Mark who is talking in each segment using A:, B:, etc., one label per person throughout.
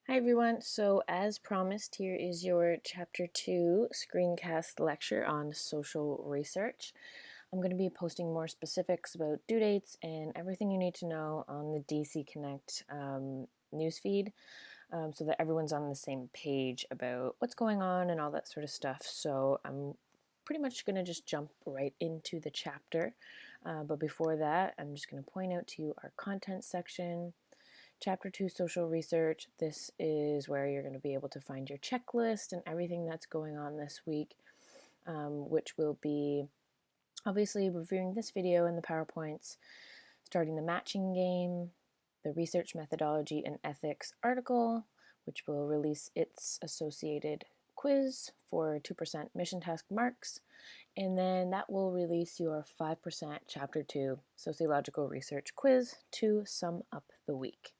A: Hi everyone, so as promised, here is your Chapter 2 screencast lecture on social research. I'm going to be posting more specifics about due dates and everything you need to know on the DC Connect newsfeed so that everyone's on the same page about what's going on and all that sort of stuff. So I'm pretty much going to just jump right into the chapter. But before that, I'm just going to point out to you our content section. Chapter 2, Social Research. This is where you're going to be able to find your checklist and everything that's going on this week, which will be obviously reviewing this video and the PowerPoints, starting the matching game, the research methodology and ethics article, which will release its associated quiz for 2% mission task marks, and then that will release your 5% Chapter 2 sociological research quiz to sum up the week.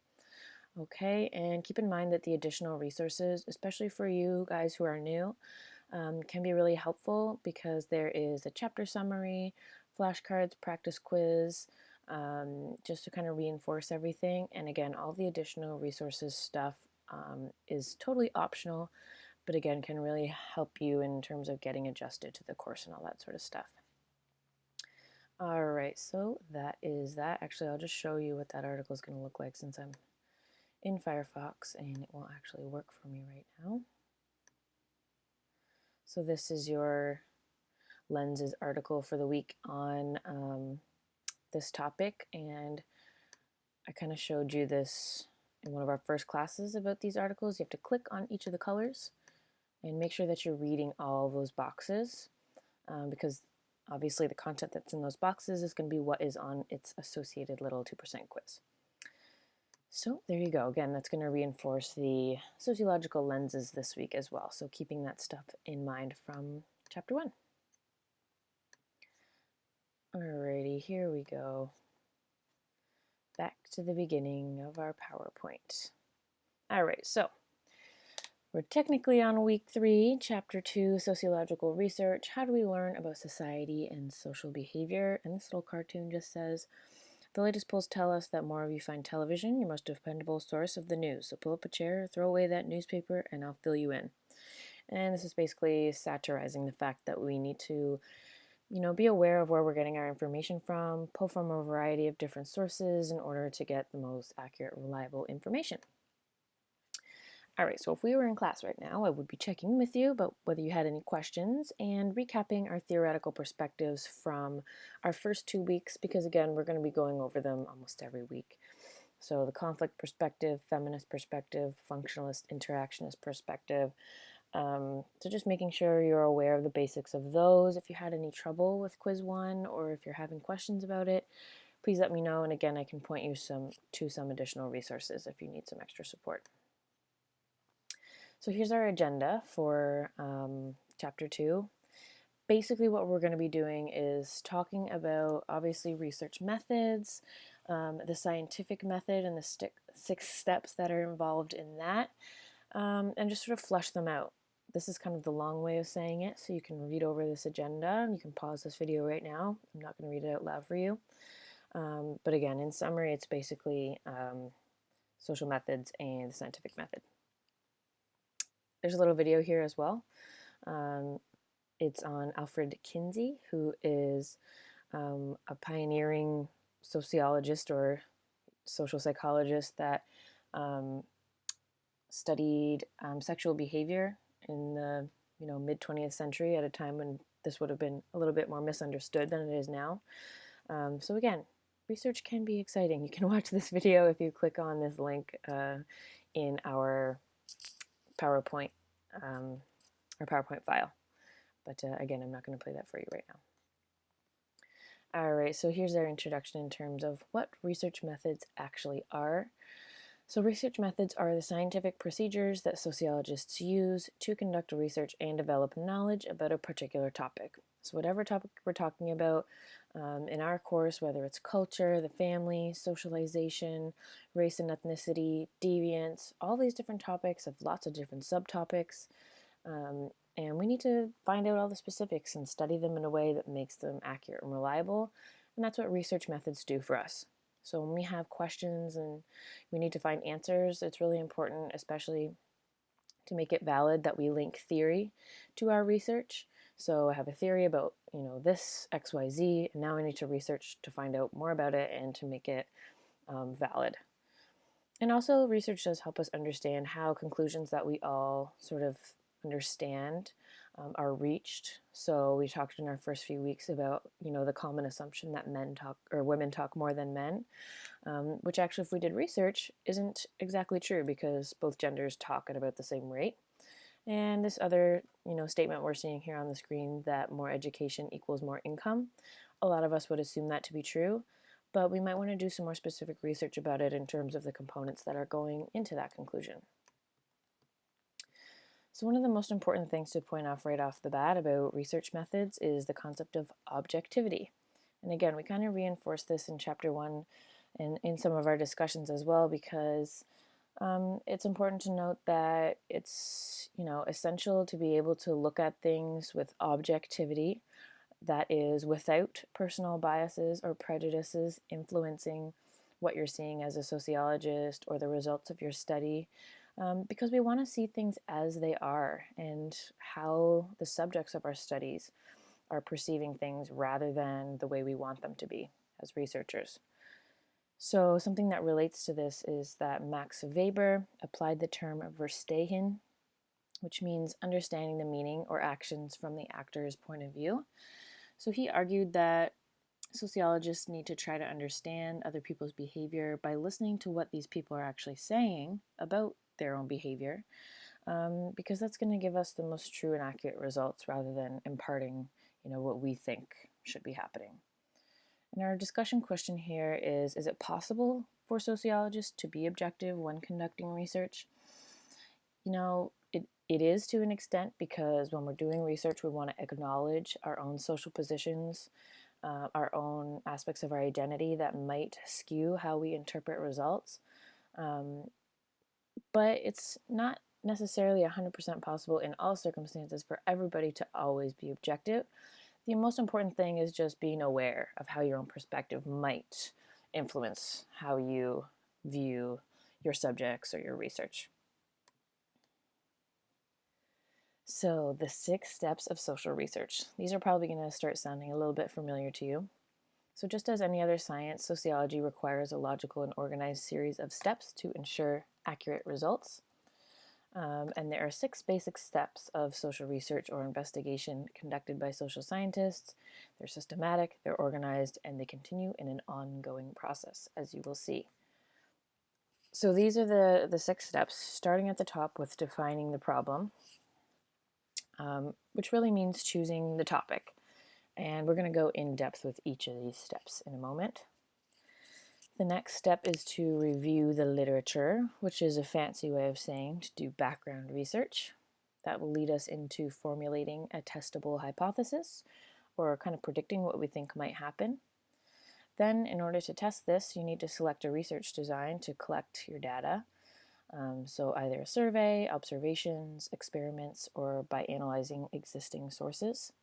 A: Okay, and keep in mind that the additional resources, especially for you guys who are new, can be really helpful because there is a chapter summary, flashcards, practice quiz, just to kind of reinforce everything. And again, all the additional resources stuff is totally optional, but again, can really help you in terms of getting adjusted to the course and all that sort of stuff. All right, so that is that. Actually, I'll just show you what that article is going to look like since I'm in Firefox and it won't actually work for me right now. So this is your Lenses article for the week on this topic, and I kind of showed you this in one of our first classes about these articles. You have to click on each of the colors and make sure that you're reading all those boxes because obviously the content that's in those boxes is going to be what is on its associated little 2% quiz. So there you go. Again, that's going to reinforce the sociological lenses this week as well. So keeping that stuff in mind from Chapter 1. Alrighty, here we go. Back to the beginning of our PowerPoint. Alright, so we're technically on week 3, Chapter 2, Sociological Research. How do we learn about society and social behavior? And this little cartoon just says, the latest polls tell us that more of you find television your most dependable source of the news. So pull up a chair, throw away that newspaper, and I'll fill you in. And this is basically satirizing the fact that we need to, be aware of where we're getting our information from, pull from a variety of different sources in order to get the most accurate, reliable information. All right, so if we were in class right now, I would be checking with you about whether you had any questions and recapping our theoretical perspectives from our first 2 weeks, because again, we're going to be going over them almost every week. So the conflict perspective, feminist perspective, functionalist, interactionist perspective. So just making sure you're aware of the basics of those. If you had any trouble with quiz 1 or if you're having questions about it, please let me know. And again, I can point you to some additional resources if you need some extra support. So here's our agenda for Chapter 2. Basically what we're going to be doing is talking about, obviously, research methods, the scientific method and the 6 steps that are involved in that, and just sort of flesh them out. This is kind of the long way of saying it, so you can read over this agenda. You can pause this video right now. I'm not going to read it out loud for you. But again, in summary, it's basically social methods and the scientific method. There's a little video here as well. It's on Alfred Kinsey, who is a pioneering sociologist or social psychologist that studied sexual behavior in the mid 20th century, at a time when this would have been a little bit more misunderstood than it is now. So again, research can be exciting. You can watch this video if you click on this link in our PowerPoint file. But again, I'm not going to play that for you right now. All right, so here's our introduction in terms of what research methods actually are. So research methods are the scientific procedures that sociologists use to conduct research and develop knowledge about a particular topic. So whatever topic we're talking about in our course, whether it's culture, the family, socialization, race and ethnicity, deviance, all these different topics have lots of different subtopics. And we need to find out all the specifics and study them in a way that makes them accurate and reliable. And that's what research methods do for us. So when we have questions and we need to find answers, it's really important, especially to make it valid, that we link theory to our research. So I have a theory about, this XYZ, and now I need to research to find out more about it and to make it valid. And also, research does help us understand how conclusions that we all sort of understand are reached. So we talked in our first few weeks about, the common assumption that women talk more than men, which actually, if we did research, isn't exactly true because both genders talk at about the same rate. And this other, statement we're seeing here on the screen, that more education equals more income, a lot of us would assume that to be true, but we might want to do some more specific research about it in terms of the components that are going into that conclusion. So one of the most important things to point off right off the bat about research methods is the concept of objectivity. And again, we kind of reinforce this in chapter 1 and in some of our discussions as well, because it's important to note that it's, essential to be able to look at things with objectivity, that is without personal biases or prejudices influencing what you're seeing as a sociologist or the results of your study, because we want to see things as they are and how the subjects of our studies are perceiving things rather than the way we want them to be as researchers. So something that relates to this is that Max Weber applied the term Verstehen, which means understanding the meaning or actions from the actor's point of view. So he argued that sociologists need to try to understand other people's behavior by listening to what these people are actually saying about their own behavior, because that's going to give us the most true and accurate results rather than imparting, what we think should be happening. And our discussion question here is it possible for sociologists to be objective when conducting research? It is to an extent, because when we're doing research, we want to acknowledge our own social positions, our own aspects of our identity that might skew how we interpret results. But it's not necessarily 100% possible in all circumstances for everybody to always be objective. The most important thing is just being aware of how your own perspective might influence how you view your subjects or your research. So the 6 steps of social research. These are probably going to start sounding a little bit familiar to you. So just as any other science, sociology requires a logical and organized series of steps to ensure accurate results. And there are 6 basic steps of social research or investigation conducted by social scientists. They're systematic, they're organized, and they continue in an ongoing process, as you will see. So these are the 6 steps, starting at the top with defining the problem, which really means choosing the topic. And we're going to go in depth with each of these steps in a moment. The next step is to review the literature, which is a fancy way of saying to do background research. That will lead us into formulating a testable hypothesis, or kind of predicting what we think might happen. Then, in order to test this, you need to select a research design to collect your data. So either a survey, observations, experiments, or by analyzing existing sources.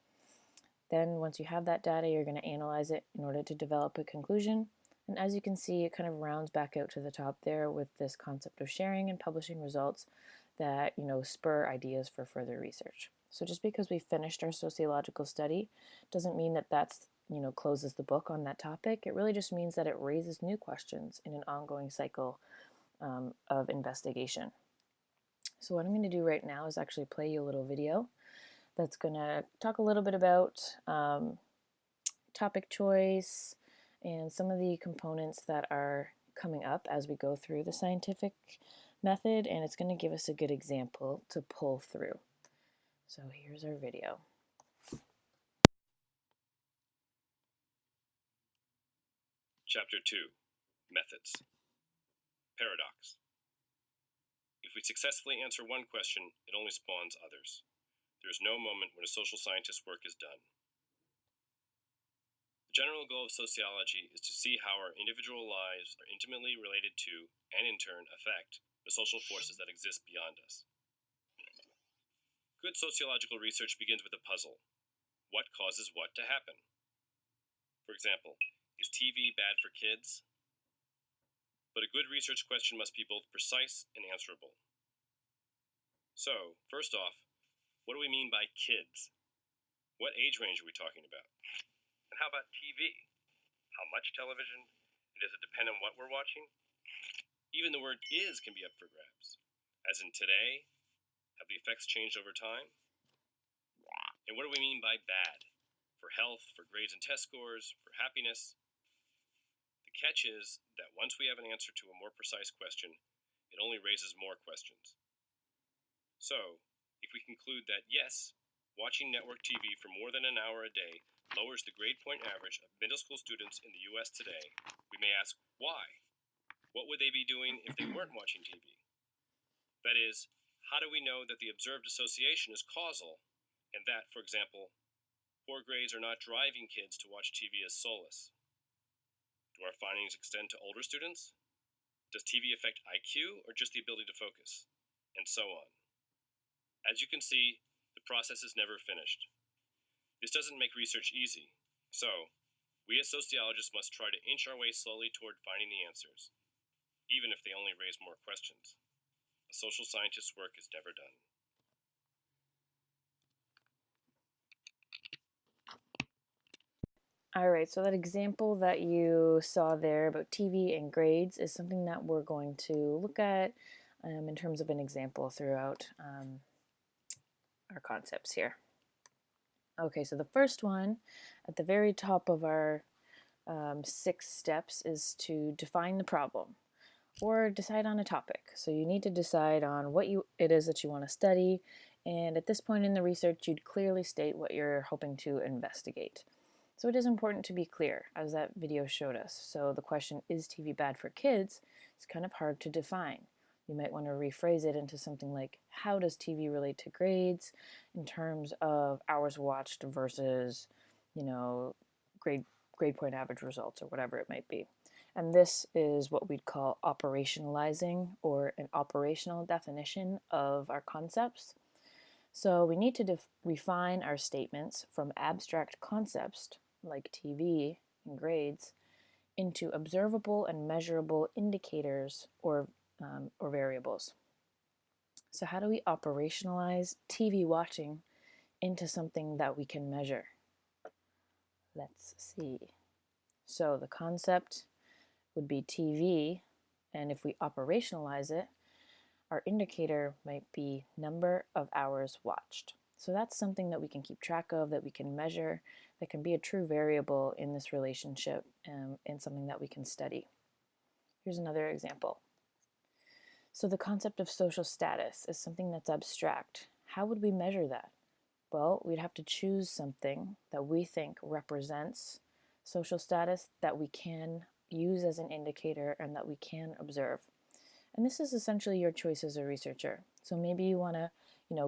A: Then once you have that data, you're going to analyze it in order to develop a conclusion. And as you can see, it kind of rounds back out to the top there with this concept of sharing and publishing results that, spur ideas for further research. So just because we finished our sociological study doesn't mean that that's, closes the book on that topic. It really just means that it raises new questions in an ongoing cycle of investigation. So what I'm going to do right now is actually play you a little video that's going to talk a little bit about topic choice and some of the components that are coming up as we go through the scientific method, and it's going to give us a good example to pull through. So here's our video.
B: Chapter 2, Methods. Paradox. If we successfully answer one question, it only spawns others. There is no moment when a social scientist's work is done. The general goal of sociology is to see how our individual lives are intimately related to, and in turn affect, the social forces that exist beyond us. Good sociological research begins with a puzzle. What causes what to happen? For example, is TV bad for kids? but a good research question must be both precise and answerable. So, first off, what do we mean by kids? What age range are we talking about? And how about TV? How much television? And does it depend on what we're watching? Even the word is can be up for grabs. As in today, have the effects changed over time? And what do we mean by bad? For health, for grades and test scores, for happiness? The catch is that once we have an answer to a more precise question, it only raises more questions. So, if we conclude that yes, watching network TV for more than an hour a day lowers the grade point average of middle school students in the US today, we may ask why? What would they be doing if they weren't watching TV? That is, how do we know that the observed association is causal and that, for example, poor grades are not driving kids to watch TV as solace? Do our findings extend to older students? Does TV affect IQ or just the ability to focus? And so on. As you can see, the process is never finished. This doesn't make research easy, so we as sociologists must try to inch our way slowly toward finding the answers, even if they only raise more questions. A social scientist's work is never done.
A: All right, so that example that you saw there about TV and grades is something that we're going to look at in terms of an example throughout our concepts here. Okay, so the first one at the very top of our 6 steps is to define the problem or decide on a topic. So you need to decide on what it is that you want to study, and at this point in the research, you'd clearly state what you're hoping to investigate. So it is important to be clear, as that video showed us. So the question, is TV bad for kids, is kind of hard to define. You might want to rephrase it into something like, how does TV relate to grades in terms of hours watched versus, grade point average results or whatever it might be. And this is what we'd call operationalizing, or an operational definition of our concepts. So we need to refine our statements from abstract concepts like TV and grades into observable and measurable indicators or variables. So how do we operationalize TV watching into something that we can measure? Let's see. So the concept would be TV, and if we operationalize it, our indicator might be number of hours watched. So that's something that we can keep track of, that we can measure, that can be a true variable in this relationship, and something that we can study. Here's another example. So the concept of social status is something that's abstract. How would we measure that? Well, we'd have to choose something that we think represents social status that we can use as an indicator and that we can observe. And this is essentially your choice as a researcher. So maybe you want to,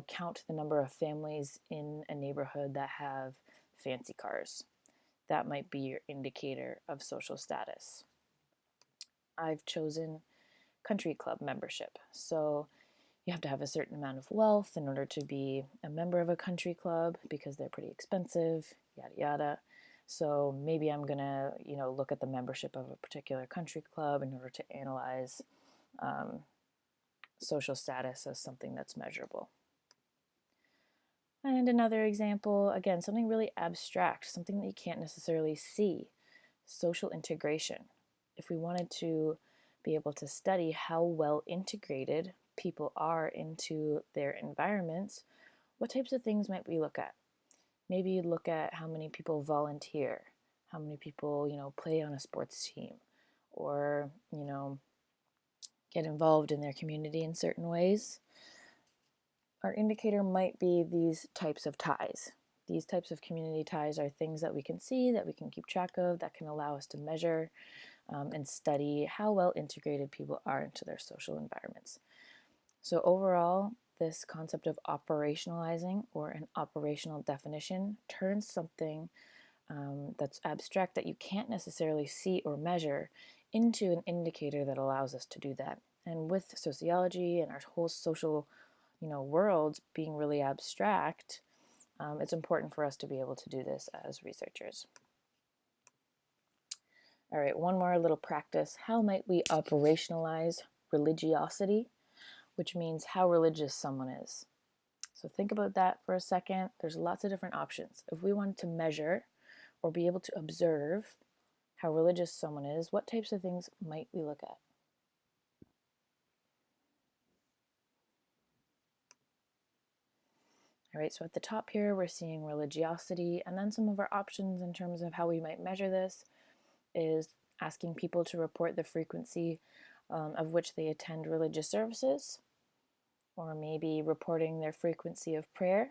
A: count the number of families in a neighborhood that have fancy cars. That might be your indicator of social status. I've chosen country club membership. So you have to have a certain amount of wealth in order to be a member of a country club because they're pretty expensive, yada yada. So maybe I'm gonna, look at the membership of a particular country club in order to analyze social status as something that's measurable. And another example, again, something really abstract, something that you can't necessarily see, social integration. If we wanted to be able to study how well integrated people are into their environments, what types of things might we look at? Maybe you'd look at how many people volunteer, how many people, play on a sports team, or, get involved in their community in certain ways. Our indicator might be these types of ties. These types of community ties are things that we can see, that we can keep track of, that can allow us to measure and study how well integrated people are into their social environments. So overall, this concept of operationalizing, or an operational definition, turns something that's abstract that you can't necessarily see or measure into an indicator that allows us to do that. And with sociology and our whole social world being really abstract, it's important for us to be able to do this as researchers. All right, one more little practice. How might we operationalize religiosity, which means how religious someone is? So think about that for a second. There's lots of different options. If we wanted to measure or be able to observe how religious someone is, what types of things might we look at? All right, so at the top here, we're seeing religiosity, and then some of our options in terms of how we might measure this is asking people to report the frequency of which they attend religious services, or maybe reporting their frequency of prayer,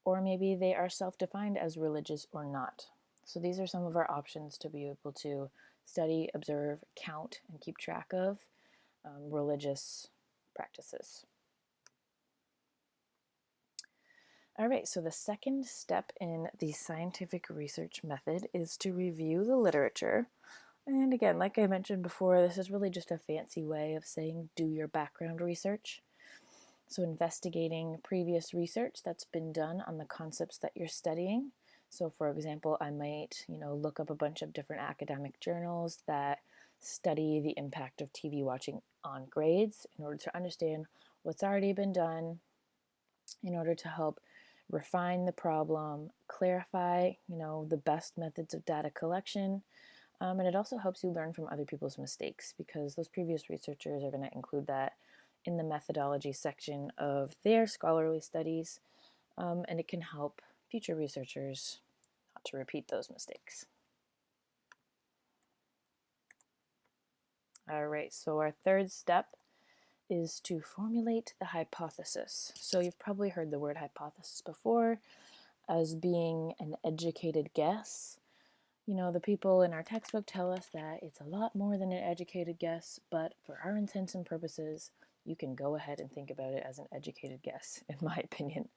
A: or maybe they are self-defined as religious or not. So these are some of our options to be able to study, observe, count, and keep track of religious practices. All right, so the second step in the scientific research method is to review the literature. And again, like I mentioned before, this is really just a fancy way of saying do your background research. So investigating previous research that's been done on the concepts that you're studying. So for example, I might, look up a bunch of different academic journals that study the impact of TV watching on grades in order to understand what's already been done, in order to help refine the problem, clarify, the best methods of data collection, and it also helps you learn from other people's mistakes because those previous researchers are going to include that in the methodology section of their scholarly studies, and it can help future researchers not to repeat those mistakes. All right, so our third step is to formulate the hypothesis. So you've probably heard the word hypothesis before as being an educated guess. The people in our textbook tell us that it's a lot more than an educated guess, but for our intents and purposes, you can go ahead and think about it as an educated guess, in my opinion.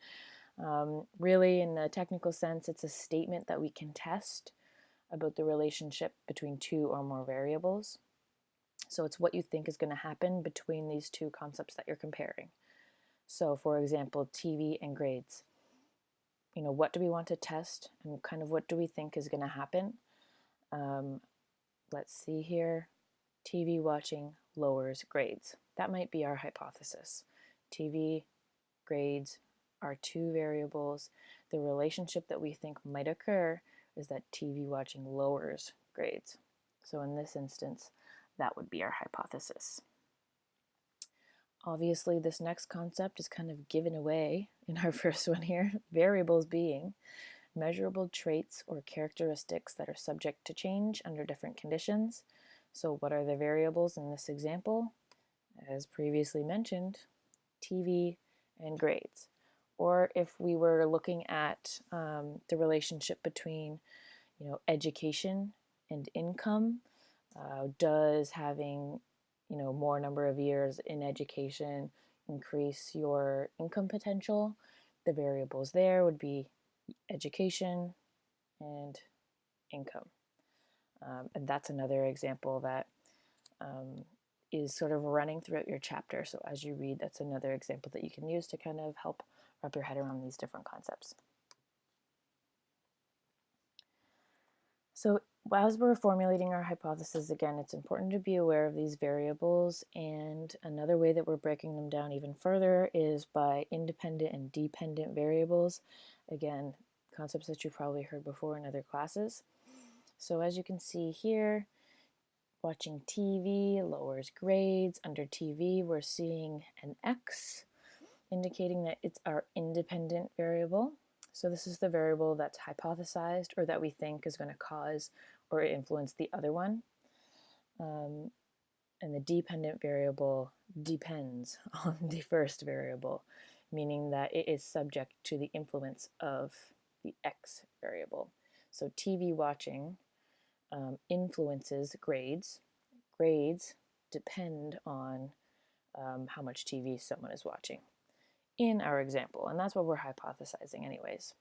A: Really, in the technical sense, it's a statement that we can test about the relationship between two or more variables. So it's what you think is going to happen between these two concepts that you're comparing. So for example, TV and grades. What do we want to test and kind of what do we think is going to happen? Let's see here. TV watching lowers grades. That might be our hypothesis. TV, grades are two variables. The relationship that we think might occur is that TV watching lowers grades. So in this instance, that would be our hypothesis. Obviously, this next concept is kind of given away in our first one here, variables being measurable traits or characteristics that are subject to change under different conditions. So what are the variables in this example? As previously mentioned, TV and grades. Or if we were looking at the relationship between, education and income, does having, more number of years in education increase your income potential? The variables there would be education and income. And that's another example that is sort of running throughout your chapter. So as you read, that's another example that you can use to kind of help wrap your head around these different concepts. So as we're formulating our hypothesis, again, it's important to be aware of these variables. And another way that we're breaking them down even further is by independent and dependent variables. Again, concepts that you've probably heard before in other classes. So as you can see here, watching TV lowers grades. Under TV, we're seeing an X, indicating that it's our independent variable. So this is the variable that's hypothesized or that we think is going to cause or influence the other one. And the dependent variable depends on the first variable, meaning that it is subject to the influence of the X variable. So TV watching influences grades. Grades depend on how much TV someone is watching in our example, and that's what we're hypothesizing anyways.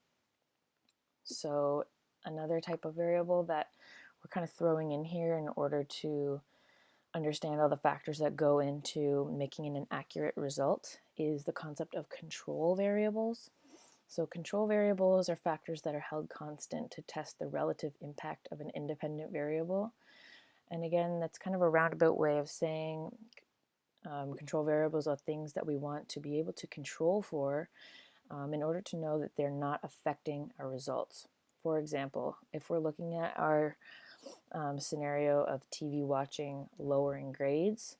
A: So another type of variable that we're kind of throwing in here in order to understand all the factors that go into making an accurate result is the concept of control variables. So control variables are factors that are held constant to test the relative impact of an independent variable. And again, that's kind of a roundabout way of saying control variables are things that we want to be able to control for in order to know that they're not affecting our results. For example, if we're looking at our scenario of TV watching lowering grades,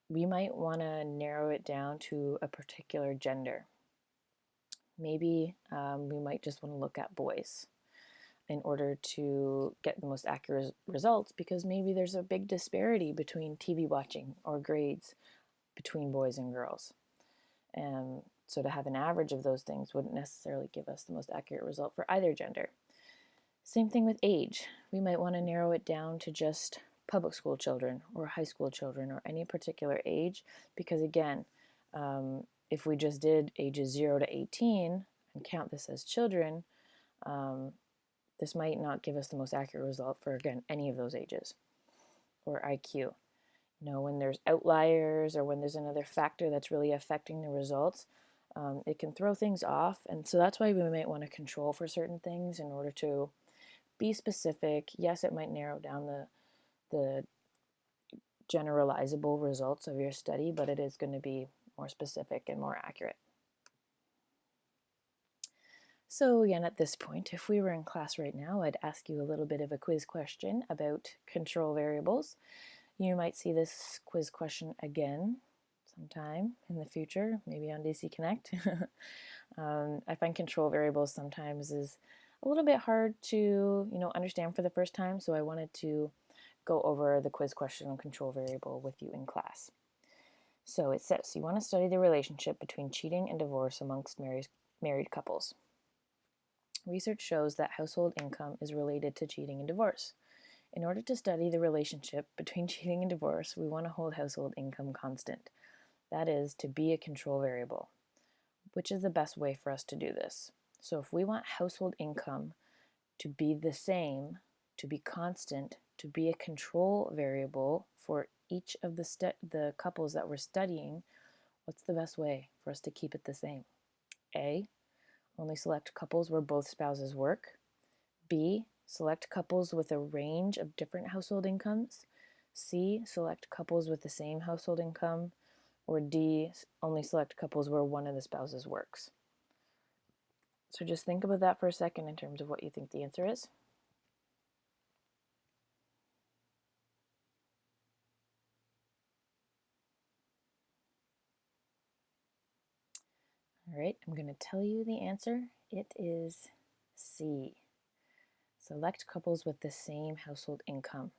A: we might want to narrow it down to a particular gender. Maybe we might just want to look at boys in order to get the most accurate results, because maybe there's a big disparity between TV watching or grades between boys and girls. So to have an average of those things wouldn't necessarily give us the most accurate result for either gender. Same thing with age. We might want to narrow it down to just public school children or high school children or any particular age, because again, if we just did ages 0 to 18 and count this as children, this might not give us the most accurate result for, again, any of those ages. Or IQ. When there's outliers or when there's another factor that's really affecting the results, it can throw things off. And so that's why we might want to control for certain things in order to be specific. Yes, it might narrow down the generalizable results of your study, but it is going to be more specific and more accurate. So again, at this point, if we were in class right now, I'd ask you a little bit of a quiz question about control variables. You might see this quiz question again sometime in the future, maybe on DC Connect. I find control variables sometimes is a little bit hard to understand for the first time, so I wanted to go over the quiz question on control variable with you in class. So it says you want to study the relationship between cheating and divorce amongst married couples. Research shows that household income is related to cheating and divorce. In order to study the relationship between cheating and divorce, we want to hold household income constant. That is, to be a control variable. Which is the best way for us to do this? So if we want household income to be the same, to be constant, to be a control variable for each of the couples that we're studying, what's the best way for us to keep it the same? A, only select couples where both spouses work. B, select couples with a range of different household incomes. C, select couples with the same household income. Or D, only select couples where one of the spouses works. So just think about that for a second in terms of what you think the answer is. All right, I'm going to tell you the answer. It is C. Select couples with the same household income.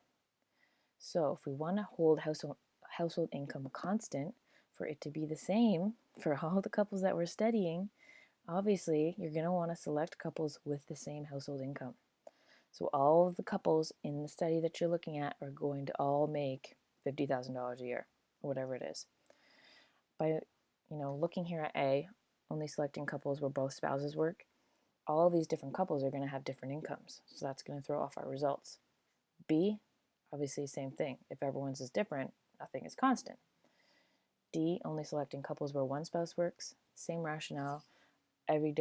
A: So if we want to hold household income constant, for it to be the same for all the couples that we're studying, obviously you're going to want to select couples with the same household income. So all of the couples in the study that you're looking at are going to all make $50,000 a year, or whatever it is. By looking here at A, only selecting couples where both spouses work, all these different couples are going to have different incomes, so that's going to throw off our results. B, obviously same thing. If everyone's is different, nothing is constant. D, only selecting couples where one spouse works, same rationale. Every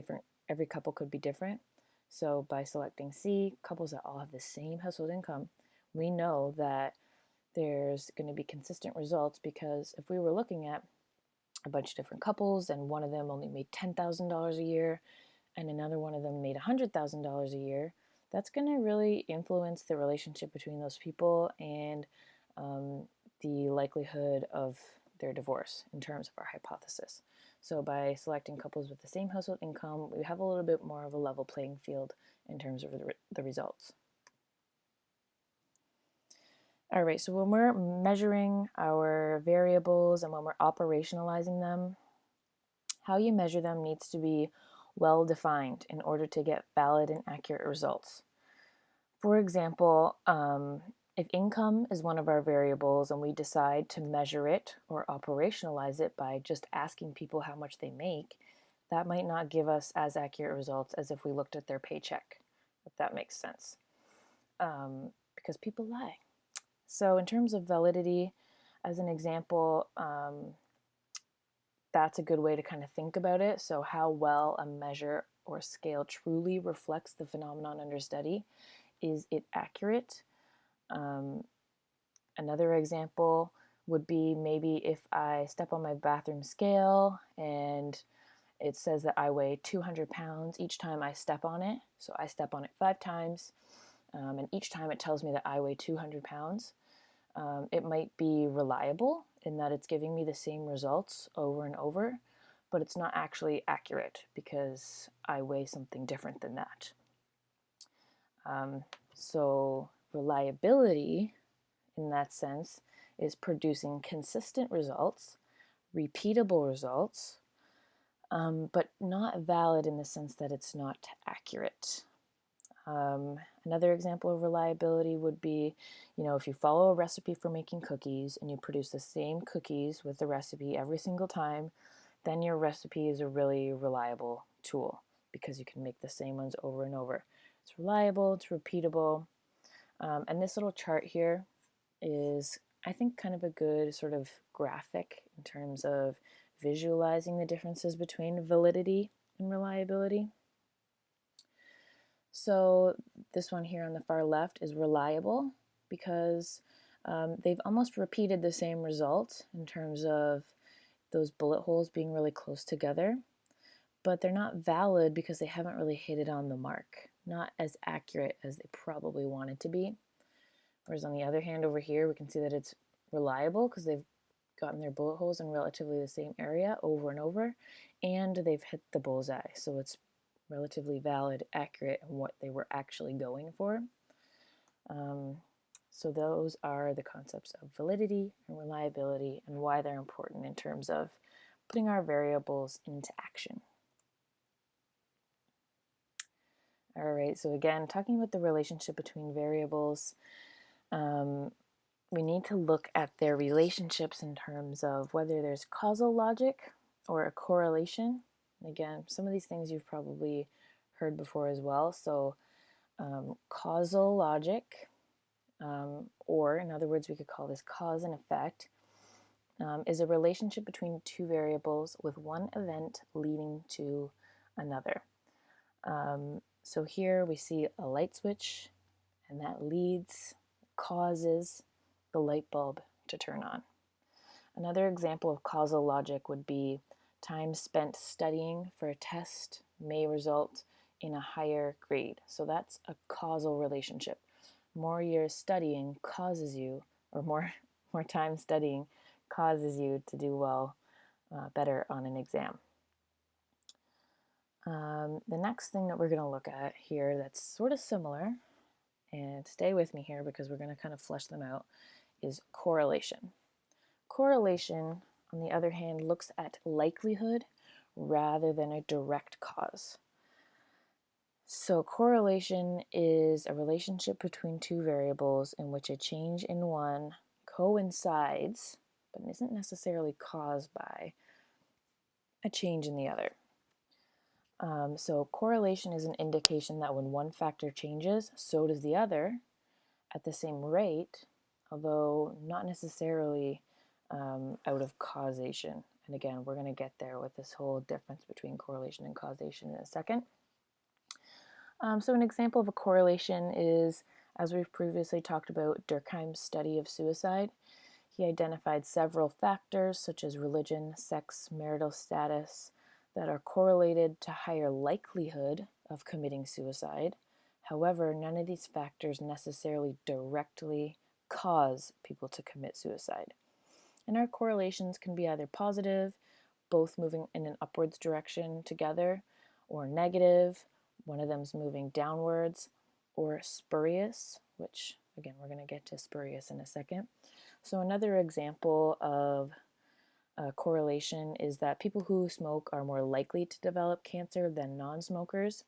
A: couple could be different. So by selecting C, couples that all have the same household income, we know that there's going to be consistent results, because if we were looking at a bunch of different couples and one of them only made $10,000 a year and another one of them made $100,000 a year, that's going to really influence the relationship between those people and the likelihood of their divorce in terms of our hypothesis. So by selecting couples with the same household income, we have a little bit more of a level playing field in terms of the results. All right, so when we're measuring our variables and when we're operationalizing them, how you measure them needs to be well defined in order to get valid and accurate results. For example, if income is one of our variables and we decide to measure it or operationalize it by just asking people how much they make, that might not give us as accurate results as if we looked at their paycheck, if that makes sense. Because people lie. So in terms of validity, as an example, that's a good way to kind of think about it. So how well a measure or scale truly reflects the phenomenon under study. Is it accurate? Another example would be maybe if I step on my bathroom scale and it says that I weigh 200 pounds each time I step on it. So I step on it 5 times, and each time it tells me that I weigh 200 pounds. It might be reliable in that it's giving me the same results over and over, but it's not actually accurate because I weigh something different than that. So reliability in that sense is producing consistent results, repeatable results, but not valid in the sense that it's not accurate. Another example of reliability would be, if you follow a recipe for making cookies and you produce the same cookies with the recipe every single time, then your recipe is a really reliable tool because you can make the same ones over and over. It's reliable, it's repeatable. And this little chart here is, I think, kind of a good sort of graphic in terms of visualizing the differences between validity and reliability. So this one here on the far left is reliable because they've almost repeated the same result in terms of those bullet holes being really close together, but they're not valid because they haven't really hit it on the mark, not as accurate as they probably wanted to be. Whereas on the other hand over here, we can see that it's reliable because they've gotten their bullet holes in relatively the same area over and over, and they've hit the bullseye. So it's relatively valid, accurate, and what they were actually going for. So those are the concepts of validity and reliability and why they're important in terms of putting our variables into action. All right, so again, talking about the relationship between variables, we need to look at their relationships in terms of whether there's causal logic or a correlation. And again, some of these things you've probably heard before as well. So causal logic, or in other words, we could call this cause and effect, is a relationship between two variables with one event leading to another. So here we see a light switch, and that causes the light bulb to turn on. Another example of causal logic would be time spent studying for a test may result in a higher grade. So that's a causal relationship. More years studying causes you, or more time studying causes you to do well, better on an exam. The next thing that we're going to look at here that's sort of similar, and stay with me here because we're going to kind of flesh them out, is correlation. Correlation, on the other hand, looks at likelihood rather than a direct cause. So correlation is a relationship between two variables in which a change in one coincides, but isn't necessarily caused by a change in the other. So correlation is an indication that when one factor changes, so does the other at the same rate, although not necessarily out of causation. And again, we're going to get there with this whole difference between correlation and causation in a second. So an example of a correlation is, as we've previously talked about, Durkheim's study of suicide. He identified several factors such as religion, sex, marital status that are correlated to higher likelihood of committing suicide. However, none of these factors necessarily directly cause people to commit suicide. And our correlations can be either positive, both moving in an upwards direction together, or negative, one of them's moving downwards, or spurious, which again, we're going to get to spurious in a second. So another example of correlation is that people who smoke are more likely to develop cancer than non-smokers.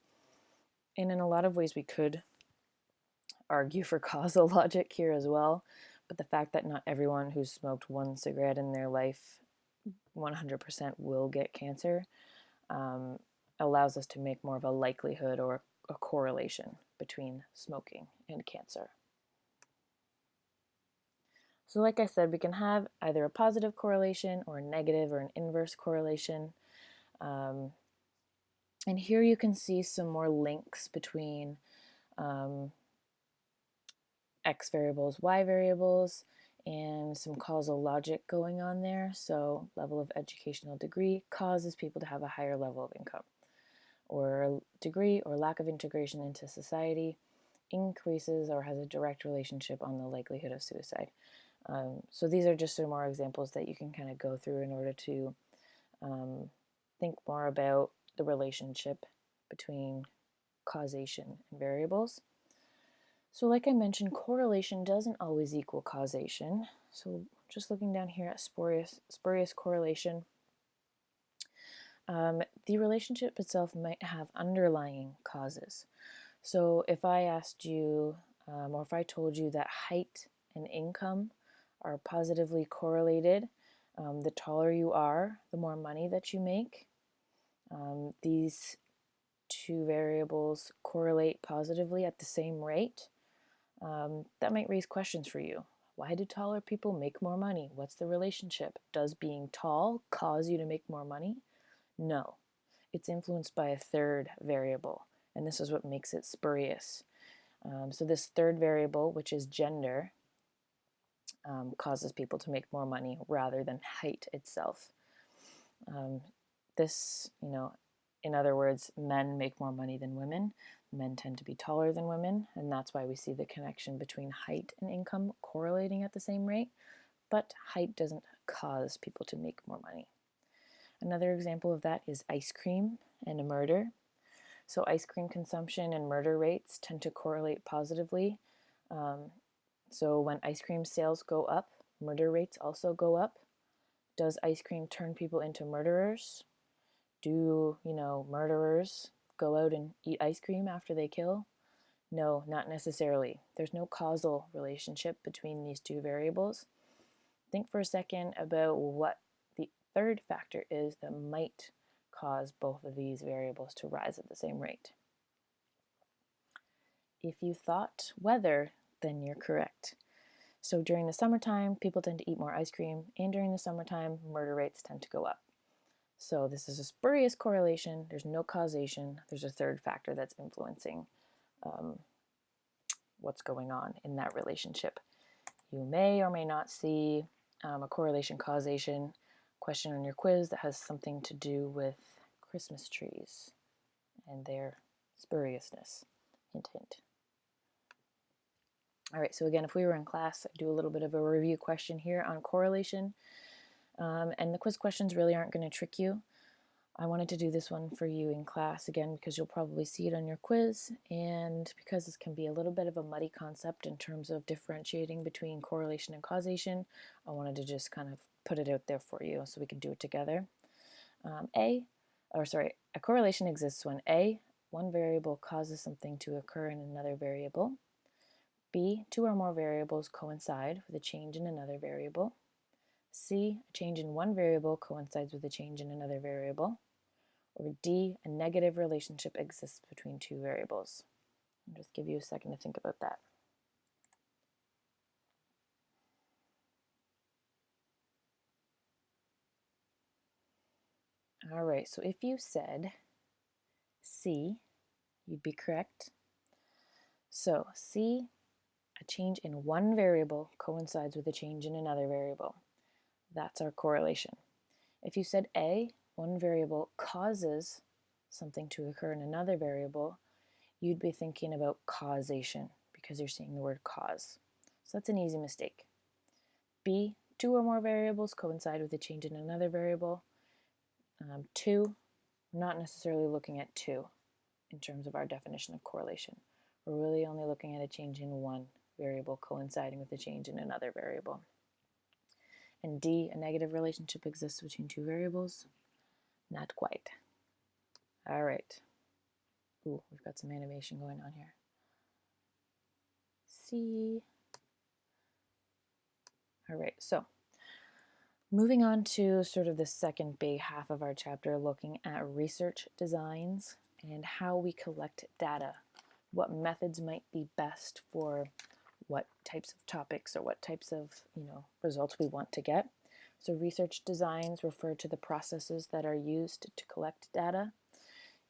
A: And in a lot of ways, we could argue for causal logic here as well. But the fact that not everyone who's smoked one cigarette in their life 100% will get cancer allows us to make more of a likelihood or a correlation between smoking and cancer. So like I said, we can have either a positive correlation or a negative or an inverse correlation. And here you can see some more links between X variables, Y variables, and some causal logic going on there. So level of educational degree causes people to have a higher level of income, or degree or lack of integration into society increases or has a direct relationship on the likelihood of suicide. So these are just some more examples that you can kind of go through in order to think more about the relationship between causation and variables. So like I mentioned, correlation doesn't always equal causation. So just looking down here at spurious correlation, the relationship itself might have underlying causes. So if I asked you, or if I told you that height and income are positively correlated, the taller you are, the more money that you make. These two variables correlate positively at the same rate. That might raise questions for you. Why do taller people make more money? What's the relationship? Does being tall cause you to make more money? No. It's influenced by a third variable, and this is what makes it spurious. So this third variable, which is gender, causes people to make more money rather than height itself. This, in other words, men make more money than women. Men tend to be taller than women, and that's why we see the connection between height and income correlating at the same rate, but height doesn't cause people to make more money. Another example of that is ice cream and a murder. So ice cream consumption and murder rates tend to correlate positively. So when ice cream sales go up, murder rates also go up. Does ice cream turn people into murderers? Do, murderers go out and eat ice cream after they kill? No, not necessarily. There's no causal relationship between these two variables. Think for a second about what the third factor is that might cause both of these variables to rise at the same rate. If you thought weather, then you're correct. So during the summertime, people tend to eat more ice cream, and during the summertime, murder rates tend to go up. So this is a spurious correlation. There's no causation. There's a third factor that's influencing what's going on in that relationship. You may or may not see a correlation causation question on your quiz that has something to do with Christmas trees and their spuriousness. Hint, hint. All right, so again, if we were in class, I'd do a little bit of a review question here on correlation. And the quiz questions really aren't going to trick you. I wanted to do this one for you in class again because you'll probably see it on your quiz, and because this can be a little bit of a muddy concept in terms of differentiating between correlation and causation, I wanted to just kind of put it out there for you so we can do it together. A correlation exists when A, one variable causes something to occur in another variable. B, two or more variables coincide with a change in another variable. C, a change in one variable coincides with a change in another variable. Or D, a negative relationship exists between two variables. I'll just give you a second to think about that. All right, so if you said C, you'd be correct. So C, a change in one variable coincides with a change in another variable. That's our correlation. If you said A, one variable causes something to occur in another variable, you'd be thinking about causation because you're seeing the word cause. So that's an easy mistake. B, two or more variables coincide with a change in another variable. Two, we're not necessarily looking at two in terms of our definition of correlation. We're really only looking at a change in one variable coinciding with a change in another variable. And D, a negative relationship exists between two variables. Not quite. All right. Ooh, we've got some animation going on here. C. All right, so moving on to sort of the second big half of our chapter, looking at research designs and how we collect data. What methods might be best for what types of topics or what types of results we want to get. So research designs refer to the processes that are used to collect data.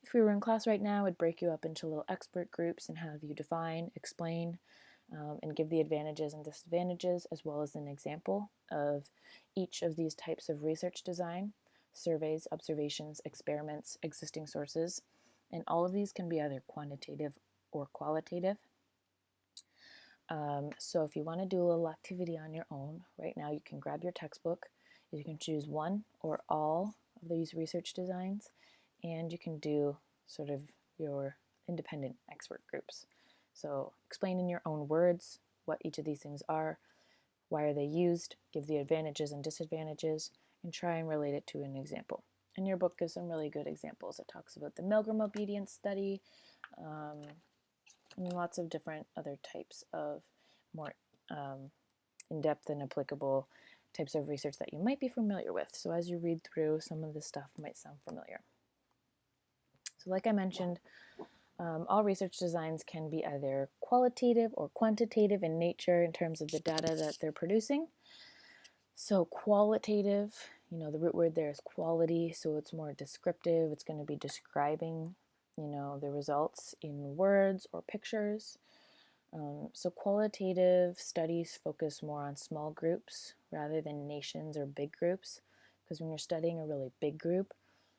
A: If we were in class right now, it'd break you up into little expert groups and have you define, explain, and give the advantages and disadvantages, as well as an example of each of these types of research design: surveys, observations, experiments, existing sources, and all of these can be either quantitative or qualitative. So if you want to do a little activity on your own, right now you can grab your textbook, you can choose one or all of these research designs, and you can do sort of your independent expert groups. So explain in your own words what each of these things are, why are they used, give the advantages and disadvantages, and try and relate it to an example. And your book gives some really good examples. It talks about the Milgram obedience study, and lots of different other types of more in-depth and applicable types of research that you might be familiar with. So as you read through, some of this stuff might sound familiar. So like I mentioned, all research designs can be either qualitative or quantitative in nature in terms of the data that they're producing. So qualitative, the root word there is quality, so it's more descriptive. It's going to be describing, the results in words or pictures. So qualitative studies focus more on small groups rather than nations or big groups, because when you're studying a really big group,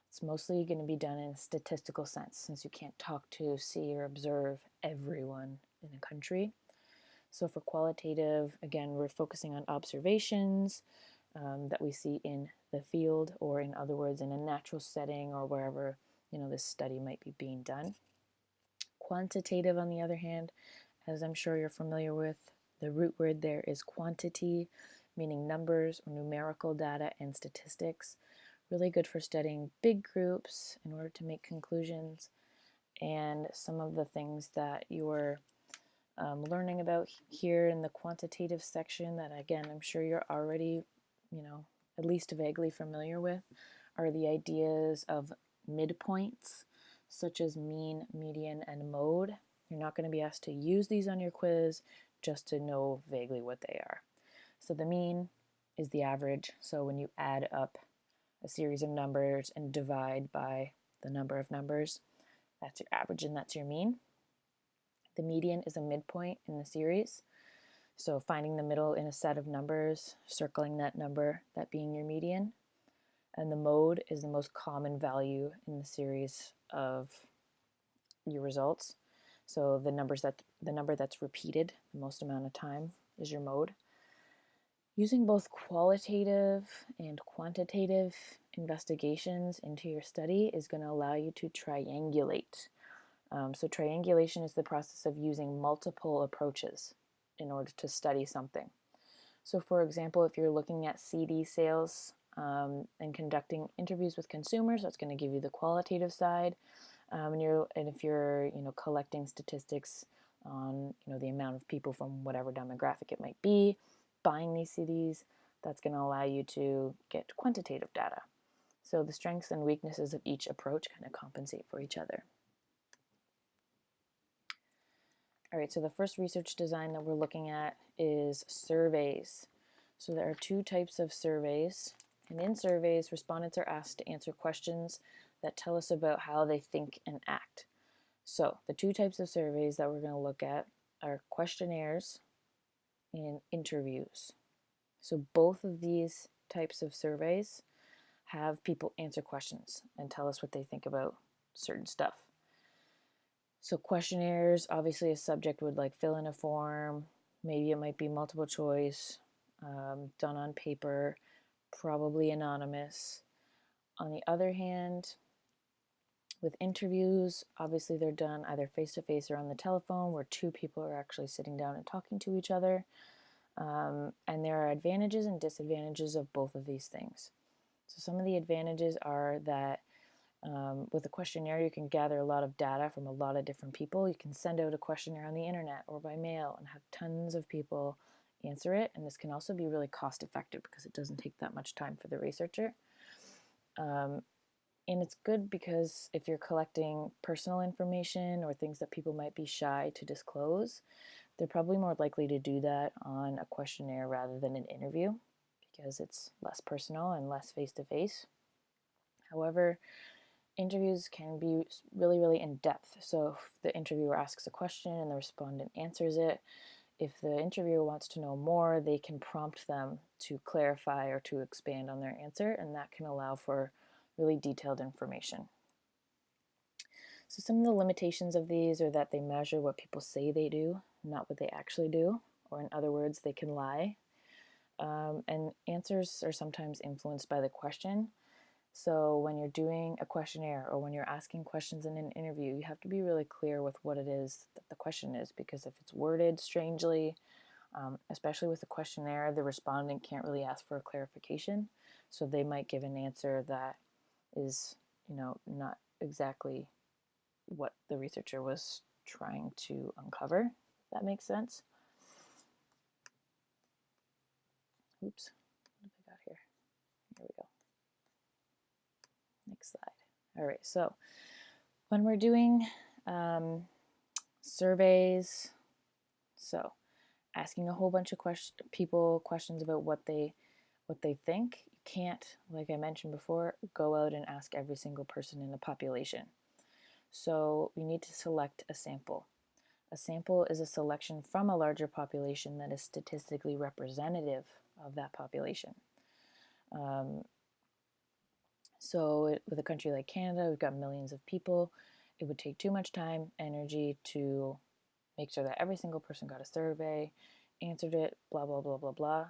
A: it's mostly going to be done in a statistical sense, since you can't talk to, see, or observe everyone in a country. So for qualitative, again, we're focusing on observations that we see in the field, or in other words, in a natural setting, or wherever this study might be being done. Quantitative, on the other hand, as I'm sure you're familiar with, the root word there is quantity, meaning numbers or numerical data and statistics. Really good for studying big groups in order to make conclusions. And some of the things that you're learning about here in the quantitative section that, again, I'm sure you're already, at least vaguely familiar with, are the ideas of midpoints, such as mean, median, and mode. You're not going to be asked to use these on your quiz, just to know vaguely what they are. So the mean is the average. So when you add up a series of numbers and divide by the number of numbers, that's your average and that's your mean. The median is a midpoint in the series. So finding the middle in a set of numbers, circling that number, that being your median. And the mode is the most common value in the series of your results. So the number that's repeated the most amount of time is your mode. Using both qualitative and quantitative investigations into your study is going to allow you to triangulate. So triangulation is the process of using multiple approaches in order to study something. So for example, if you're looking at CD sales and conducting interviews with consumers, that's going to give you the qualitative side. And if you're collecting statistics on the amount of people from whatever demographic it might be buying these CDs, that's going to allow you to get quantitative data. So the strengths and weaknesses of each approach kind of compensate for each other. All right, so the first research design that we're looking at is surveys. So there are two types of surveys. And in surveys, respondents are asked to answer questions that tell us about how they think and act. So the two types of surveys that we're going to look at are questionnaires and interviews. So both of these types of surveys have people answer questions and tell us what they think about certain stuff. So questionnaires, obviously a subject would fill in a form. Maybe it might be multiple choice, done on paper, probably anonymous. On the other hand, with interviews, obviously they're done either face-to-face or on the telephone, where two people are actually sitting down and talking to each other. And there are advantages and disadvantages of both of these things. So some of the advantages are that with a questionnaire, you can gather a lot of data from a lot of different people. You can send out a questionnaire on the internet or by mail and have tons of people answer it. And this can also be really cost effective because it doesn't take that much time for the researcher. And it's good because if you're collecting personal information or things that people might be shy to disclose, They're probably more likely to do that on a questionnaire rather than an interview because it's less personal and less face-to-face. However, interviews can be really, really in depth. So if the interviewer asks a question and the respondent answers it, if the interviewer wants to know more, they can prompt them to clarify or to expand on their answer, and that can allow for really detailed information. So some of the limitations of these are that they measure what people say they do, not what they actually do, or in other words, they can lie. And answers are sometimes influenced by the question. So when you're doing a questionnaire or when you're asking questions in an interview, you have to be really clear with what it is that the question is, because if it's worded strangely, especially with a questionnaire, the respondent can't really ask for a clarification. So they might give an answer that is, not exactly what the researcher was trying to uncover, if that makes sense. Oops, what have I got here? Here we go. Next slide. All right, so when we're doing surveys, so asking a whole bunch of people questions about what they think, you can't, like I mentioned before, go out and ask every single person in the population. So we need to select a sample. A sample is a selection from a larger population that is statistically representative of that population. So with a country like Canada, we've got millions of people. It would take too much time, energy to make sure that every single person got a survey, answered it, blah, blah, blah, blah, blah.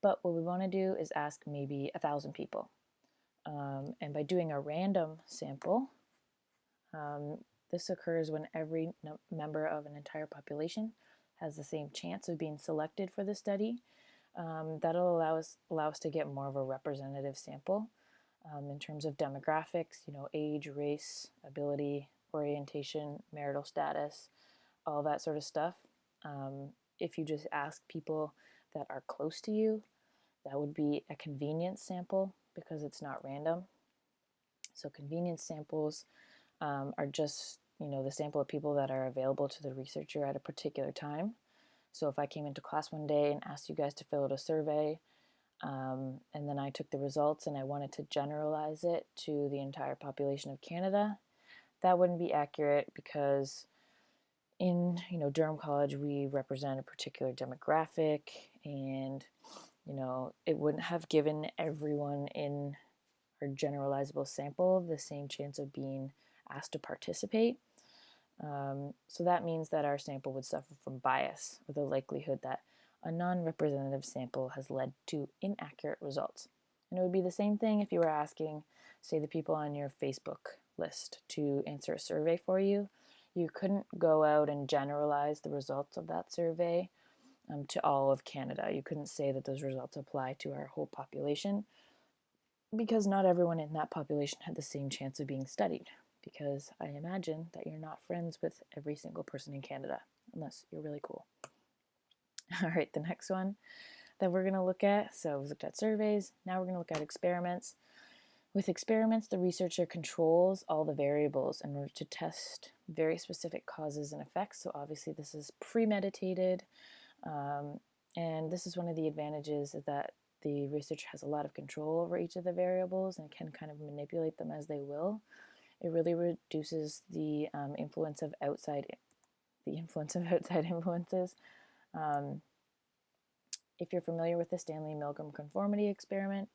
A: But what we want to do is ask maybe 1,000 people. And by doing a random sample, this occurs when every member of an entire population has the same chance of being selected for the study. That'll allow us to get more of a representative sample in terms of demographics, age, race, ability, orientation, marital status, all that sort of stuff. If you just ask people that are close to you, that would be a convenience sample because it's not random. So convenience samples are just, the sample of people that are available to the researcher at a particular time. So if I came into class one day and asked you guys to fill out a survey, and then I took the results and I wanted to generalize it to the entire population of Canada, that wouldn't be accurate because in Durham College we represent a particular demographic, and it wouldn't have given everyone in our generalizable sample the same chance of being asked to participate. So that means that our sample would suffer from bias, with the likelihood that a non-representative sample has led to inaccurate results. And it would be the same thing if you were asking, say, the people on your Facebook list to answer a survey for you. You couldn't go out and generalize the results of that survey to all of Canada. You couldn't say that those results apply to our whole population because not everyone in that population had the same chance of being studied, because I imagine that you're not friends with every single person in Canada, unless you're really cool. All right, the next one that we're going to look at, so we've looked at surveys, now we're going to look at experiments. With experiments, the researcher controls all the variables in order to test very specific causes and effects. So obviously this is premeditated, and this is one of the advantages, is that the researcher has a lot of control over each of the variables and can kind of manipulate them as they will. It really reduces the influence of outside influences. If you're familiar with the Stanley-Milgram conformity experiment,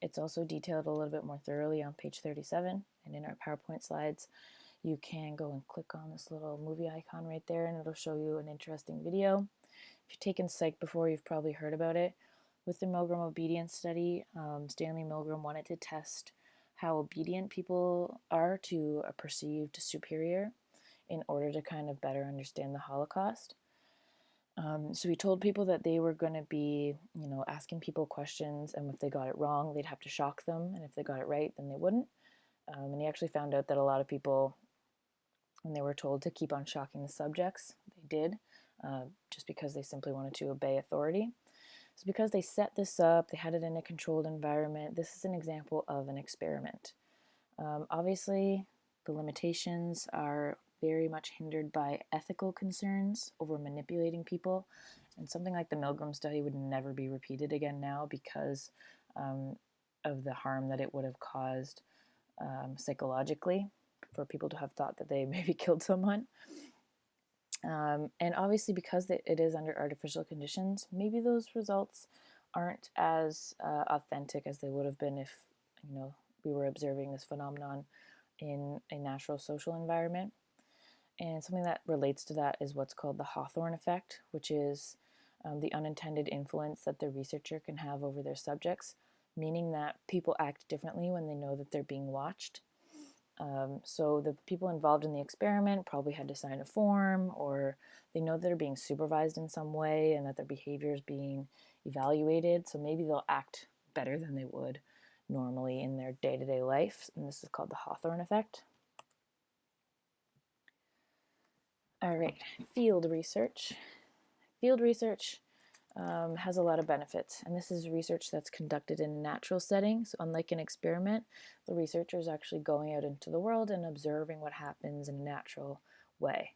A: it's also detailed a little bit more thoroughly on page 37, and in our PowerPoint slides you can go and click on this little movie icon right there and it'll show you an interesting video. If you've taken psych before, you've probably heard about it. With the Milgram obedience study, Stanley Milgram wanted to test how obedient people are to a perceived superior in order to kind of better understand the Holocaust. So he told people that they were going to be, asking people questions, and if they got it wrong, they'd have to shock them, and if they got it right, then they wouldn't. And he actually found out that a lot of people, when they were told to keep on shocking the subjects, they did, just because they simply wanted to obey authority. So because they set this up, they had it in a controlled environment, this is an example of an experiment. Obviously, the limitations are very much hindered by ethical concerns over manipulating people. And something like the Milgram study would never be repeated again now because um, of the harm that it would have caused psychologically for people to have thought that they maybe killed someone. And obviously, because it is under artificial conditions, maybe those results aren't as authentic as they would have been if we were observing this phenomenon in a natural social environment. And something that relates to that is what's called the Hawthorne effect, which is the unintended influence that the researcher can have over their subjects, meaning that people act differently when they know that they're being watched. So the people involved in the experiment probably had to sign a form, or they know they're being supervised in some way and that their behavior is being evaluated. So maybe they'll act better than they would normally in their day-to-day life. And this is called the Hawthorne effect. All right, field research. Field research has a lot of benefits, and this is research that's conducted in a natural setting. So unlike an experiment, the researcher is actually going out into the world and observing what happens in a natural way.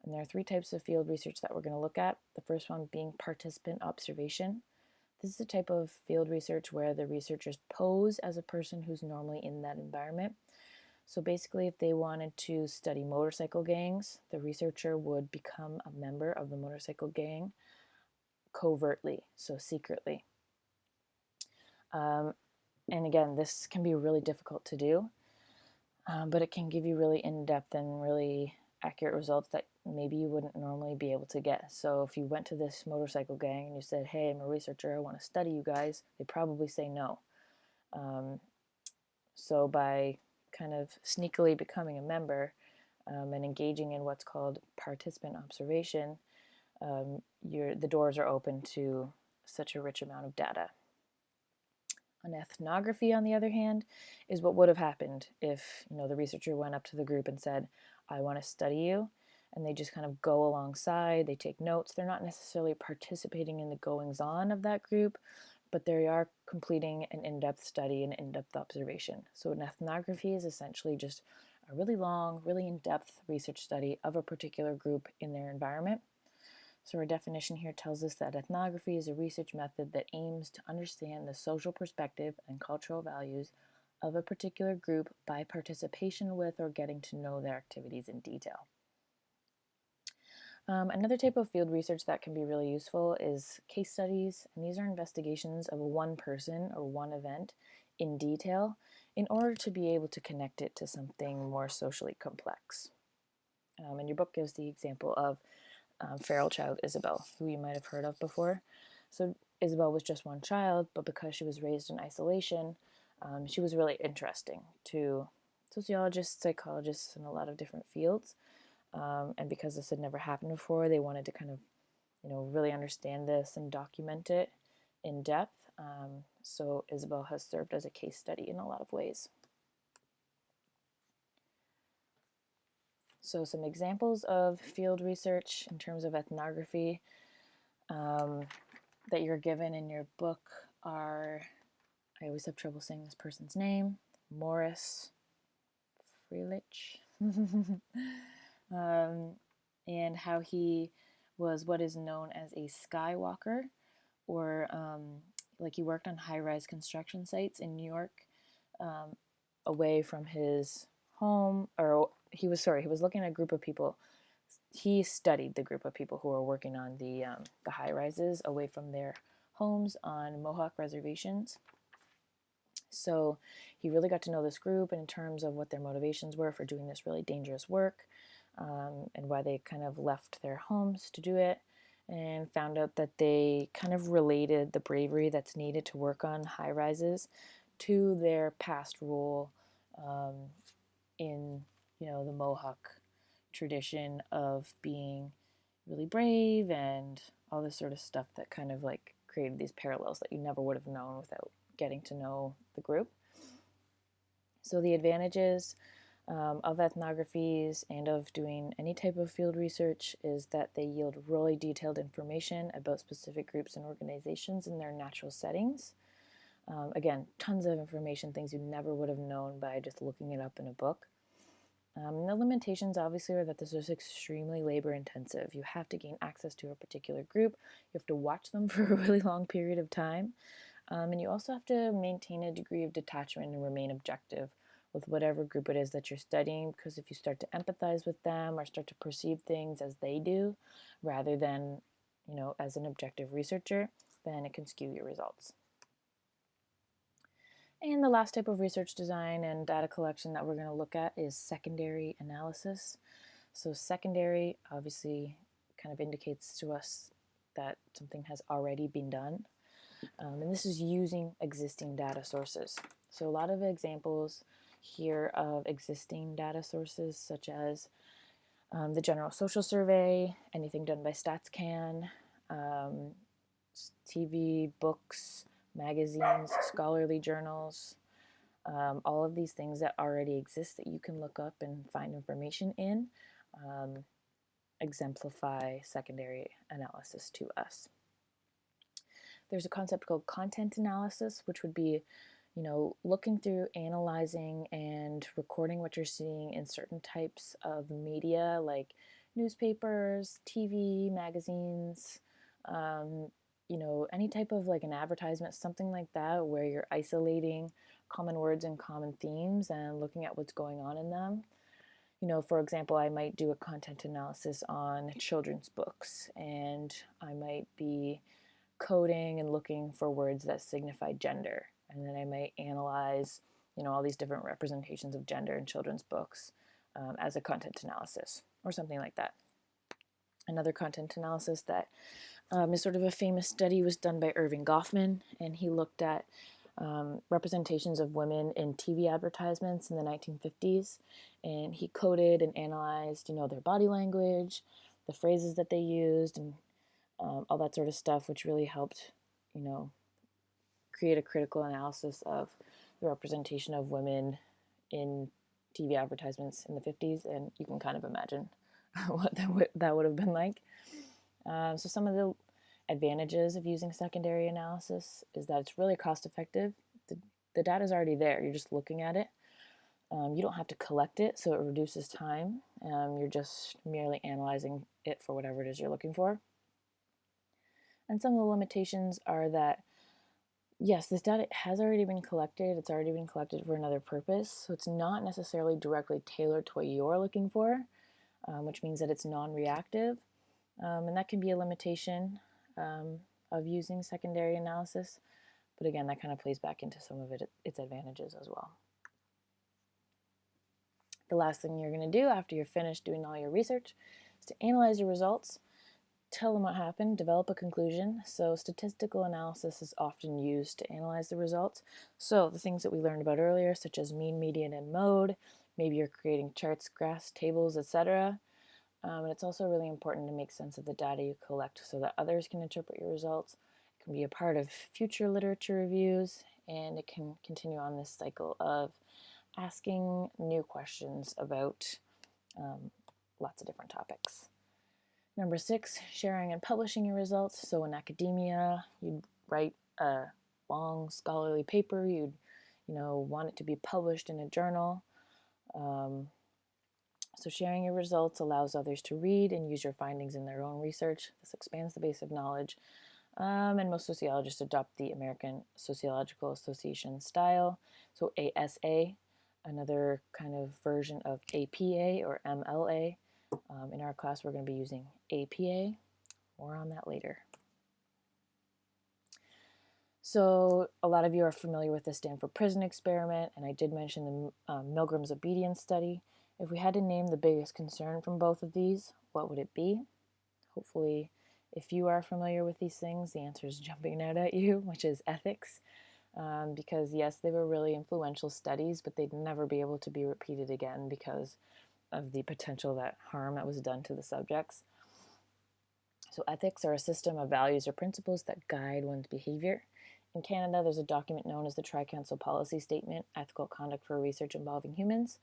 A: And there are 3 types of field research that we're going to look at. The first one being participant observation. This is the type of field research where the researchers pose as a person who's normally in that environment. So basically, if they wanted to study motorcycle gangs, the researcher would become a member of the motorcycle gang covertly, so secretly. And again, this can be really difficult to do, but it can give you really in-depth and really accurate results that maybe you wouldn't normally be able to get. So if you went to this motorcycle gang and you said, hey, I'm a researcher, I want to study you guys, they'd probably say no. So by kind of sneakily becoming a member and engaging in what's called participant observation, the doors are open to such a rich amount of data. An ethnography, on the other hand, is what would have happened if the researcher went up to the group and said, I want to study you, and they just kind of go alongside, they take notes. They're not necessarily participating in the goings-on of that group, but they are completing an in-depth study and in-depth observation. So an ethnography is essentially just a really long, really in-depth research study of a particular group in their environment. So our definition here tells us that ethnography is a research method that aims to understand the social perspective and cultural values of a particular group by participation with or getting to know their activities in detail. Another type of field research that can be really useful is case studies, and these are investigations of one person or one event in detail in order to be able to connect it to something more socially complex. And your book gives the example of feral child Isabel, who you might have heard of before. So Isabel was just one child, but because she was raised in isolation, she was really interesting to sociologists, psychologists, and a lot of different fields. And because this had never happened before, they wanted to kind of, really understand this and document it in depth. So Isabel has served as a case study in a lot of ways. So some examples of field research in terms of ethnography that you're given in your book are, I always have trouble saying this person's name, Morris Frelich. And how he was what is known as a skywalker, or like he worked on high-rise construction sites in New York, away from his home, or he was looking at a group of people. He studied the group of people who were working on the high-rises away from their homes on Mohawk reservations. So he really got to know this group in terms of what their motivations were for doing this really dangerous work, and why they kind of left their homes to do it, and found out that they kind of related the bravery that's needed to work on high rises to their past role in the Mohawk tradition of being really brave and all this sort of stuff that kind of like created these parallels that you never would have known without getting to know the group. So the advantages of ethnographies and of doing any type of field research is that they yield really detailed information about specific groups and organizations in their natural settings. Again, tons of information, things you never would have known by just looking it up in a book. The limitations obviously are that this is extremely labor intensive. You have to gain access to a particular group, you have to watch them for a really long period of time, and you also have to maintain a degree of detachment and remain objective with whatever group it is that you're studying, because if you start to empathize with them or start to perceive things as they do rather than, as an objective researcher, then it can skew your results. And the last type of research design and data collection that we're going to look at is secondary analysis. So secondary obviously kind of indicates to us that something has already been done. And this is using existing data sources. So a lot of examples here of existing data sources, such as the General Social Survey, anything done by StatsCan, TV, books, magazines, scholarly journals, all of these things that already exist that you can look up and find information in, exemplify secondary analysis to us. There's a concept called content analysis, which would be, looking through, analyzing, and recording what you're seeing in certain types of media, like newspapers, TV, magazines, any type of like an advertisement, something like that, where you're isolating common words and common themes and looking at what's going on in them. For example, I might do a content analysis on children's books, and I might be coding and looking for words that signify gender. And then I might analyze, all these different representations of gender in children's books as a content analysis or something like that. Another content analysis that is sort of a famous study was done by Irving Goffman, and he looked at representations of women in TV advertisements in the 1950s, and he coded and analyzed, their body language, the phrases that they used, and all that sort of stuff, which really helped, create a critical analysis of the representation of women in TV advertisements in the 50s, and you can kind of imagine what that would have been like. So some of the advantages of using secondary analysis is that it's really cost effective. The data is already there, you're just looking at it. You don't have to collect it, so it reduces time. You're just merely analyzing it for whatever it is you're looking for. And some of the limitations are that, yes, this data has already been collected. It's already been collected for another purpose. So it's not necessarily directly tailored to what you're looking for, which means that it's non-reactive. And that can be a limitation of using secondary analysis. But again, that kind of plays back into some of its advantages as well. The last thing you're going to do after you're finished doing all your research is to analyze your results, tell them what happened, develop a conclusion. So statistical analysis is often used to analyze the results. So the things that we learned about earlier, such as mean, median, and mode, maybe you're creating charts, graphs, tables, etc. And it's also really important to make sense of the data you collect so that others can interpret your results. It can be a part of future literature reviews, and it can continue on this cycle of asking new questions about lots of different topics. Number 6, sharing and publishing your results. So in academia, you'd write a long scholarly paper, you'd want it to be published in a journal. So sharing your results allows others to read and use your findings in their own research. This expands the base of knowledge. And most sociologists adopt the American Sociological Association style. So ASA, another kind of version of APA or MLA. In our class, we're going to be using APA. More on that later. So a lot of you are familiar with the Stanford Prison Experiment, and I did mention the Milgram's Obedience Study. If we had to name the biggest concern from both of these, what would it be? Hopefully, if you are familiar with these things, the answer is jumping out at you, which is ethics. Because yes, they were really influential studies, but they'd never be able to be repeated again because of the potential harm that was done to the subjects. So ethics are a system of values or principles that guide one's behavior. In Canada, there's a document known as the Tri-Council Policy Statement, Ethical Conduct for Research Involving Humans.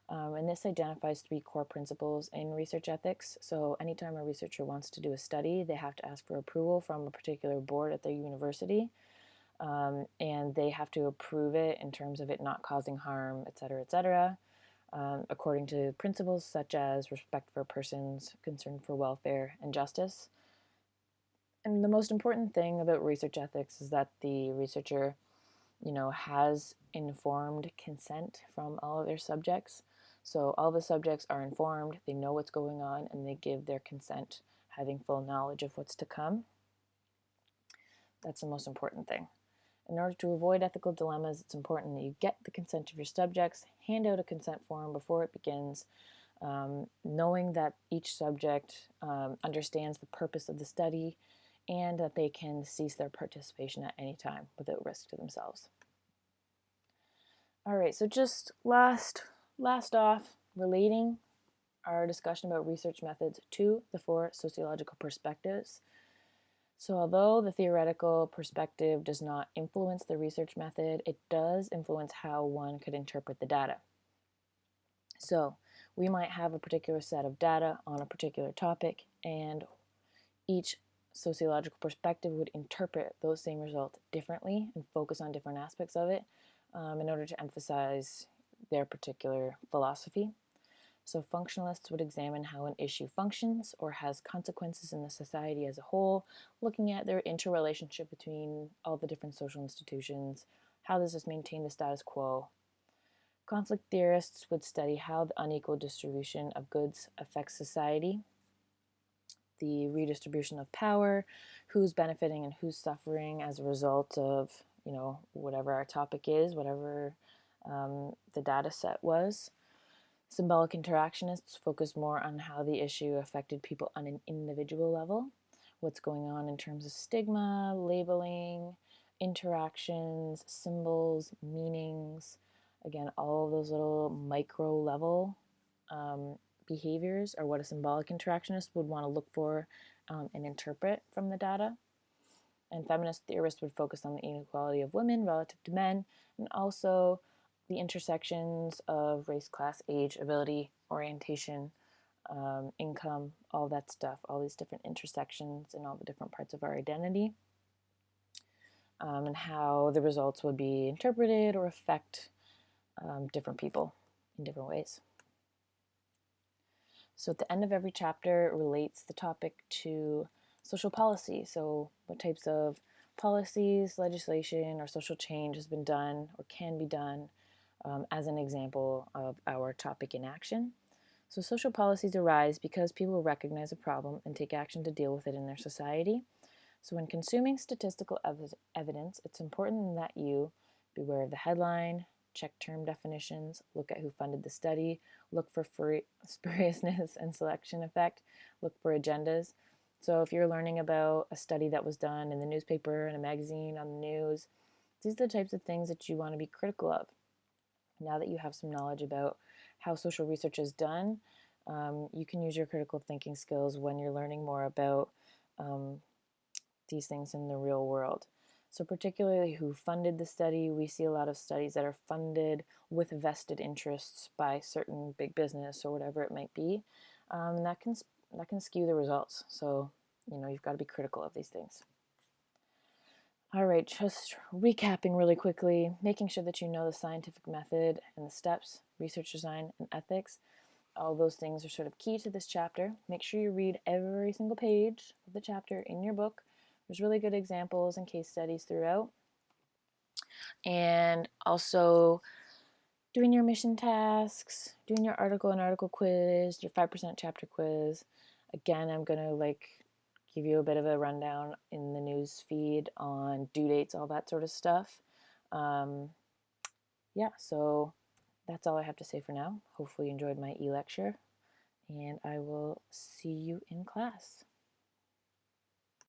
A: And this identifies 3 core principles in research ethics. So anytime a researcher wants to do a study, they have to ask for approval from a particular board at their university. And they have to approve it in terms of it not causing harm, et cetera, et cetera. according to principles such as respect for persons, concern for welfare, and justice. And the most important thing about research ethics is that the researcher, has informed consent from all of their subjects. So all the subjects are informed, they know what's going on, and they give their consent, having full knowledge of what's to come. That's the most important thing. In order to avoid ethical dilemmas, it's important that you get the consent of your subjects, hand out a consent form before it begins, knowing that each subject understands the purpose of the study and that they can cease their participation at any time without risk to themselves. All right, so just last off, relating our discussion about research methods to the 4 sociological perspectives. So although the theoretical perspective does not influence the research method, it does influence how one could interpret the data. So we might have a particular set of data on a particular topic, and each sociological perspective would interpret those same results differently and focus on different aspects of it in order to emphasize their particular philosophy. So functionalists would examine how an issue functions or has consequences in the society as a whole, looking at their interrelationship between all the different social institutions. How does this maintain the status quo? Conflict theorists would study how the unequal distribution of goods affects society, the redistribution of power, who's benefiting and who's suffering as a result of, whatever our topic is, whatever the data set was. Symbolic interactionists focus more on how the issue affected people on an individual level, what's going on in terms of stigma, labeling, interactions, symbols, meanings. Again, all of those little micro level behaviors are what a symbolic interactionist would want to look for and interpret from the data. And feminist theorists would focus on the inequality of women relative to men, and also the intersections of race, class, age, ability, orientation, income, all that stuff, all these different intersections in all the different parts of our identity, and how the results would be interpreted or affect different people in different ways. So at the end of every chapter, it relates the topic to social policy. So what types of policies, legislation, or social change has been done or can be done as an example of our topic in action. So social policies arise because people recognize a problem and take action to deal with it in their society. So when consuming statistical evidence, it's important that you beware of the headline, check term definitions, look at who funded the study, look for spuriousness and selection effect, look for agendas. So if you're learning about a study that was done in the newspaper, in a magazine, on the news, these are the types of things that you want to be critical of. Now that you have some knowledge about how social research is done, you can use your critical thinking skills when you're learning more about these things in the real world. So particularly who funded the study, we see a lot of studies that are funded with vested interests by certain big business or whatever it might be. And that can skew the results. So, you've got to be critical of these things. All right, just recapping really quickly, making sure that you know the scientific method and the steps, research design, and ethics. All those things are sort of key to this chapter. Make sure you read every single page of the chapter in your book. There's really good examples and case studies throughout. And also doing your mission tasks, doing your article and article quiz, your 5% chapter quiz. Again, I'm going to give you a bit of a rundown in the news feed on due dates, all that sort of stuff. So that's all I have to say for now. Hopefully you enjoyed my e-lecture, and I will see you in class.